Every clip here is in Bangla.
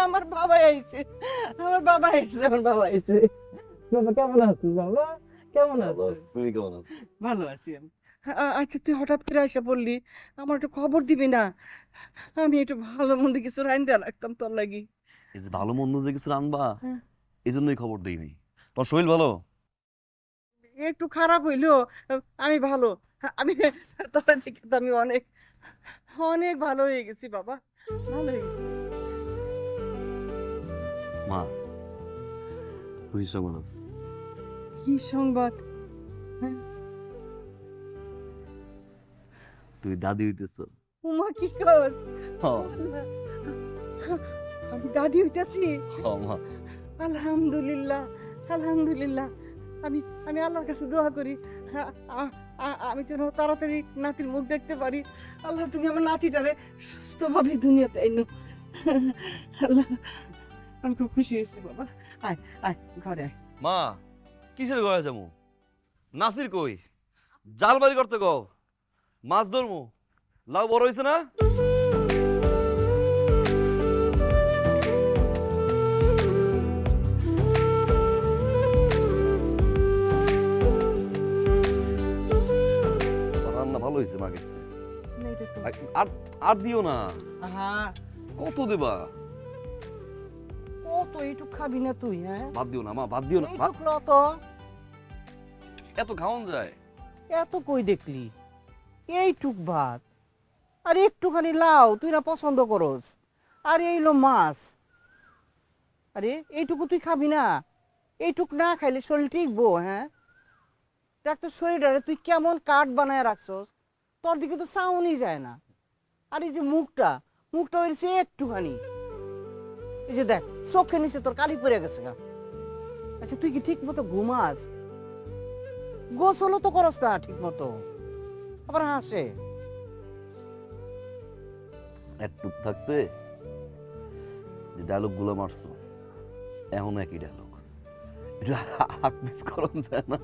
আমার বাবা আইছে, আমার বাবা আইছে, আমার বাবা আইছে। বাবা কেমন আছিস বাবা? কেমন আছিস? তুমি কেমন আছো? ভালো আছি আমি। আচ্ছা তুই হঠাৎ করে এসে পড়লি, আমার একটু খবর দিবি না? আমি একটু ভালো মন্দ কিছু রাইন্দা রাখতাম তোর লাগি। এই যে ভালো মন্দ যে কিছু রানবা, হ্যাঁ। এই জন্যই খবর দিই নাই। তোর শরীর ভালো? একটু খারাপ হইলো, আমি ভালো। আমি তোর দিকে তো আমি অনেক অনেক ভালো হয়ে গেছি বাবা, ভালো হয়ে গেছি। মা, খুশি সংবাদ। কি সংবাদ? হ্যাঁ, তুই দাদি হইতেছ। উমা কি কস? হ্যাঁ। আমি দাদি হইতাছি? হ্যাঁ মা। আলহামদুলিল্লাহ, আলহামদুলিল্লাহ। আমি আমি আল্লাহর কাছে দোয়া করি, আমি যেন তাড়াতাড়ি নাতির মুখ দেখতে পারি। আল্লাহ তুমি আমার নাতিটারে সুস্থভাবে দুনিয়াতে আইনো। আল্লাহ, আমি খুব খুশি হয়েছি বাবা। আয় আয় ঘরে আয়। মা, কিসের ঘরে যাবো? নাসির কই? জাল বাড়ি করতে কও, মাছ ধরমু। লাউ বড় হয়েছে না? রান্না ভালো হয়েছে মা গেছে। না, এটা তো- আর আর দিও না। আহা, কত দেবা? কত এইটুক খাবি না তুই? হ্যাঁ, বাদ দিও না মা, বাদ দিও না। এইটুক ন তো। এত খাওয়ান যায়? এত কই দেখলি? এইটুক ভাত আর একটুখানি লাউ, তুই না পছন্দ করস। আর এইলো মাছ। আরে এইটুকু তুই খাবি না? এইটুক না খাইলে শরীর টিকবো? হ্যাঁ, দেখ তো শরীরটারে তুই কেমন কাঠ বানায় রাখছস, তোর দিকে তো চাউনি যায় না। আর এই যে মুখটা, মুখটা হয়েছে একটুখানি। এই যে দেখ চোখে নিচে তোর কালি পড়ে গেছে গা। আচ্ছা তুই কি ঠিক মতো ঘুমাস? গোসলও তো করস না ঠিক মতো, আবার হাসে। একটু থাকতে যে ডায়লগ গুলো মারছো, এখন একই ডায়লগ। এটা হাক মিস করন যায় না?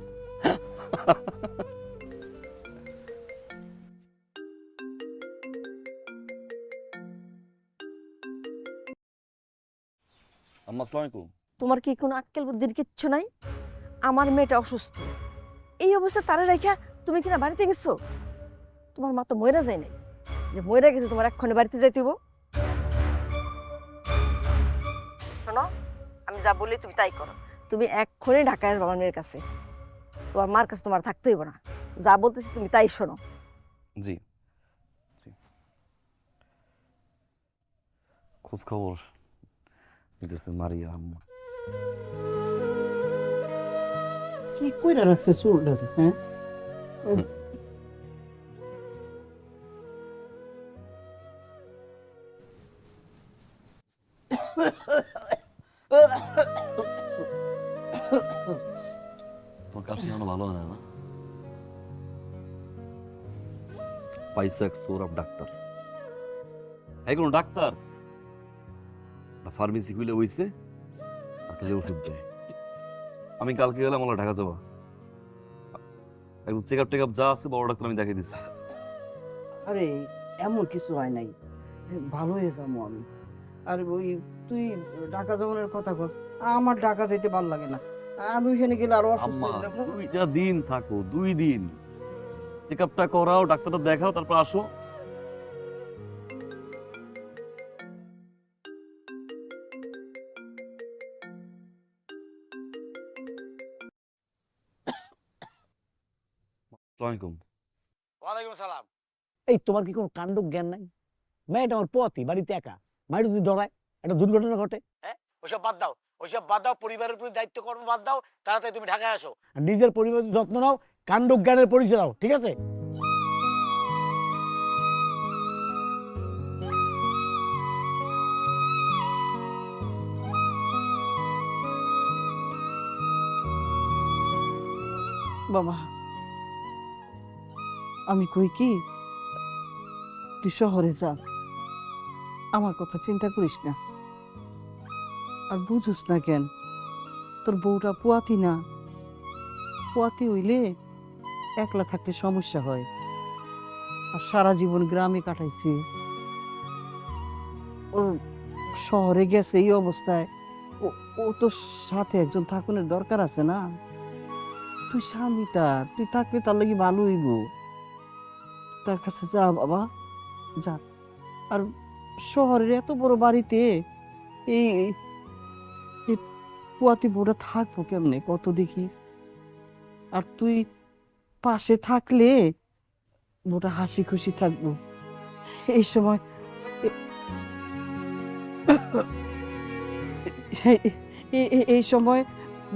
আম্মা আসসালামু আলাইকুম। তোমার কি কোনো আক্কেল বুদ্ধির কিচ্ছু নাই? আমার মেয়েটা অসুস্থ, এই অবস্থা তারে রাখা তুমি কিনা বাড়িতে গেছো? তোমার মা তো মইরা যায় নাই, যে মইরা গেছে তোমার এক্ষণে বাড়িতে যাইতে হইব? শোনো, আমি যা বলি তুমি তাই করো। তুমি এক্ষণে ঢাকায় বাবার মেয়ের কাছে, তোমার মার কাছে তোমার থাকতে হইব না। যা বলতেছি তুমি তাই শোনো। জি জি। খোঁজ খবর নিতেছে মারিয়া আম্মা। কি কইরা রাখছে চুলটা? হ্যাঁ, তোমার কাশি এখনো ভালো হয় না? পাইছো এক সৌরভ ডাক্তার। এই কোন ডাক্তার না ফার্মেসি খুলে বইছে, আসলে ওষুধ দেয়। আমি কালকে গেলাম, আমরা ঢাকা যাবো। একদম চেক আপ টেক আপ যা আছে বড় ডাক্তার আমি দেখিয়ে দিচ্ছি। আরে এমন কিছু হয় নাই, ভালো হয়ে যাবো আমি। আর ওই তুই ঢাকা যাওয়ার কথা কস, আমার ঢাকা যাইতে ভালো লাগে না। আমি ওইখানে গেলে আরো অসুস্থ আম্মা হয়ে যাবো। 2টা দিন থাকো, 2 দিন চেক আপটা করাও, ডাক্তারটা দেখাও, তারপর আসো। আসসালামাইকুম। ওয়ালাইকুম সালাম। এই তোমার কি কোনো কাণ্ড জ্ঞান নাই? মেয়েটা আমার পথই, বাড়িতে একা, মায়ের যদি ডরায় একটা দুর্ঘটনা ঘটে। হ্যাঁ, ওইসব বাদ দাও, ওইসব বাদ দাও, পরিবারের প্রতি দায়িত্ব কর্ম বাদ দাও, তাড়াতাড়ি তুমি ঢাকায় আসো। আর নিজের পরিবারের যত্ন নাও, কাণ্ড জ্ঞানের পরিচয় দাও, ঠিক আছে? বাবা, আমি কই কি, তুই শহরে যা, আমার কথা চিন্তা করিস না। আর বুঝুস না কেন, তোর বউটা পোয়াতি না, পোয়াতি হইলে একলা থাকতে সমস্যা হয়। আর সারা জীবন গ্রামে কাটাইছি, ওর শহরে গেছে এই অবস্থায়, ও তো সাথে একজন থাকুনের দরকার আছে না? তুই স্বামী তার, তুই থাকলে তার লাগি ভালো হইব। তার কাছে যা বাবা, যা। আর শহরের এত বড় বাড়িতে এই এই পুয়াতি বউটা থাকবো কেমনে কত দেখিস। আর তুই পাশে থাকলে বউটা হাসি খুশি থাকবো। এই সময় এই সময়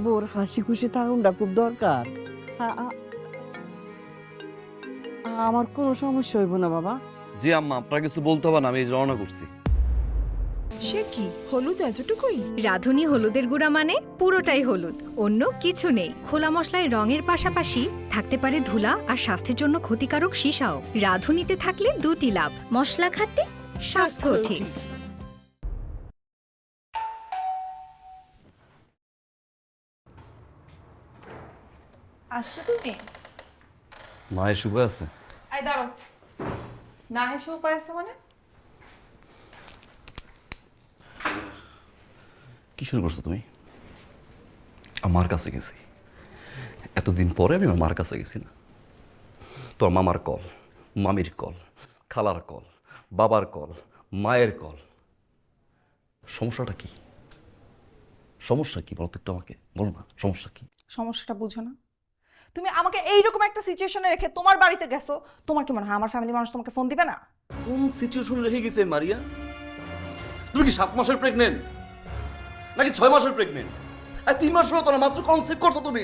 বোর হাসি খুশি থাকুনটা খুব দরকার। আমার কোনো সমস্যা হইব না বাবা। জি আম্মা, আপনার কিছু বলতে হবে না, আমি রওনা করছি। সে কি হলুদ এতটুকুই? রাঁধুনি হলুদের গুঁড়া মানে পুরোটাই হলুদ, অন্য কিছু নেই। খোলা মশলায় রঙের পাশাপাশি থাকতে পারে ধুলা আর স্বাস্থ্যের জন্য ক্ষতিকারক সীসাও। রাঁধুনিতে থাকলে দুটি লাভ, মশলা খাঁটি, স্বাস্থ্য ঠিক। আসছো তুমি? মায়ের শুভ আছে? আই দাঁড়ো, না এসে উপায় আছে মানে? কি শুরু করছো তুমি? আমার কাছে গেছি, এতদিন পরে আমি আমার মার কাছে গেছি না। তোর মামার কল, মামির কল, খালার কল, বাবার কল, মায়ের কল। সমস্যাটা কি? সমস্যা কি বলো তো একটু আমাকে, বলো না সমস্যা কি? সমস্যাটা বুঝো না? তুমি আমাকে এইরকম একটা সিচুয়েশনে রেখে তোমার বাড়িতে গেছো, তোমার কি মনে হয় আমার ফ্যামিলি মানুষ তোমাকে ফোন দিবে না? কোন সিচুয়েশন রেখে গেছে মারিয়া? তুমি কি 7 মাসের প্রেগনেন্ট নাকি 6 মাসের প্রেগনেন্ট? আর 3 মাস হলো তো না, মাত্র কনসেপ্ট করছো তুমি।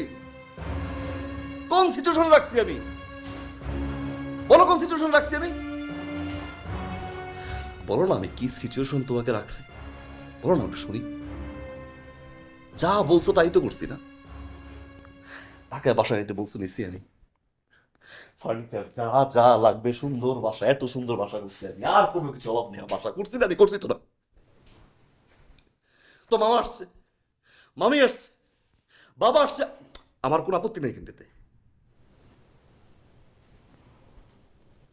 কোন সিচুয়েশন রাখছি আমি? বলো কোন সিচুয়েশন রাখছি আমি? বলো না আমি কি সিচুয়েশন তোমাকে রাখছি, বলো না একটু শুনি। যা বলছো তাই তো করছি না? ঢাকায় বাসা নিতে বলছো, নিছি আমি। ফার্নিচার যা যা লাগবে, সুন্দর বাসা, এত সুন্দর বাসা করছি আমি। আর কোনো কিছু অভাব নেই, বাসা করছি না আমি, করছি তো না। তো মামা আসছে, মামি আসছে, বাবা আসছে, আমার কোনো আপত্তি নেই কিন্তু এতে।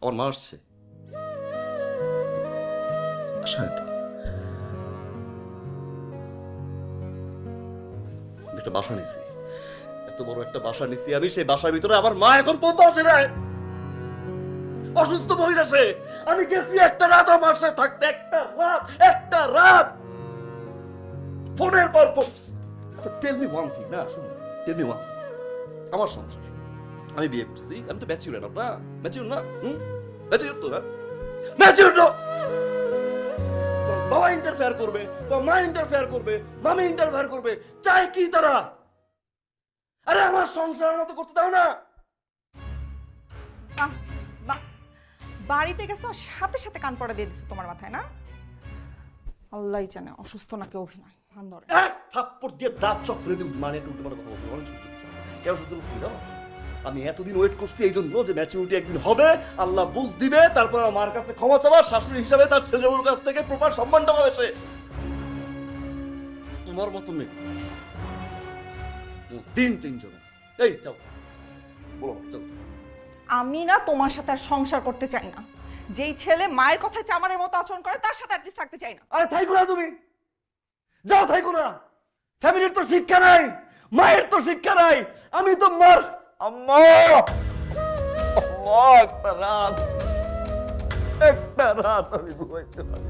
আমার মা আসছে, একটা বাসা নিছি, এত বড় একটা বাসা নিছি আমি। সেই বাসার ভিতরে আমার মা এখন পর্যন্ত আসে নাই, অসুস্থ মহিলা সে। আমি গেছি একটা রাত আমার সাথে থাকতে, একটা রাত ফোনের পর phone. Tell me one thing, না শুনুন, টেল মি ওয়ান থিং। আমার সংসার, আমি বিয়ে করছি, আমি তো ম্যাচিউর না, ম্যাচিউর না, ম্যাচিউর তো না, ম্যাচিউর না। বাবা ইন্টারফেয়ার করবে, তো মা ইন্টারফেয়ার করবে, মামি ইন্টারফেয়ার করবে, চাই কি তারা? আরে আমার সংসার মতো করতে দাও না। বাহ বাহ, বাড়িতে গেছো আর সাথে সাথে কান পড়া দিয়ে দিচ্ছে তোমার মাথায় না? আল্লাহই জানে অসুস্থ নাকি অভিনয়। ভান ধরে এক থাপ্পড় দিয়ে দাঁত চক ফেলে দিই, মানে একটু উল্টো কথা বলছি, অনেক সহ্য করছি। কেন সহ্য করছি জানো? আমি এতদিন ওয়েট করছি এই জন্য যে ম্যাচুরিটি একদিন হবে, আল্লাহ বুঝ দিবে, তারপর আমার কাছে ক্ষমা চাওয়া, শাশুড়ি হিসাবে তার ছেলের কাছ থেকে প্রপার সম্মানটা পাবে সে। তোমার মতো মেয়ে দিন চেঞ্জ হবে। এই যাও, বলো যাও। আমি না তোমার সাথে আর সংসার করতে চাই না। যেই ছেলে মায়ের কথায় চামারের মতো আচরণ করে তার সাথে অ্যাটলিস্ট থাকতে চাই না। আরে থাইকো না তুমি, যাও থাইকো না। ফ্যামিলির তো শিক্ষা নাই, মায়ের তো শিক্ষা নাই। আমি তো মার আম্মা, একটা রাত আমি ঘুমাইতে পারি।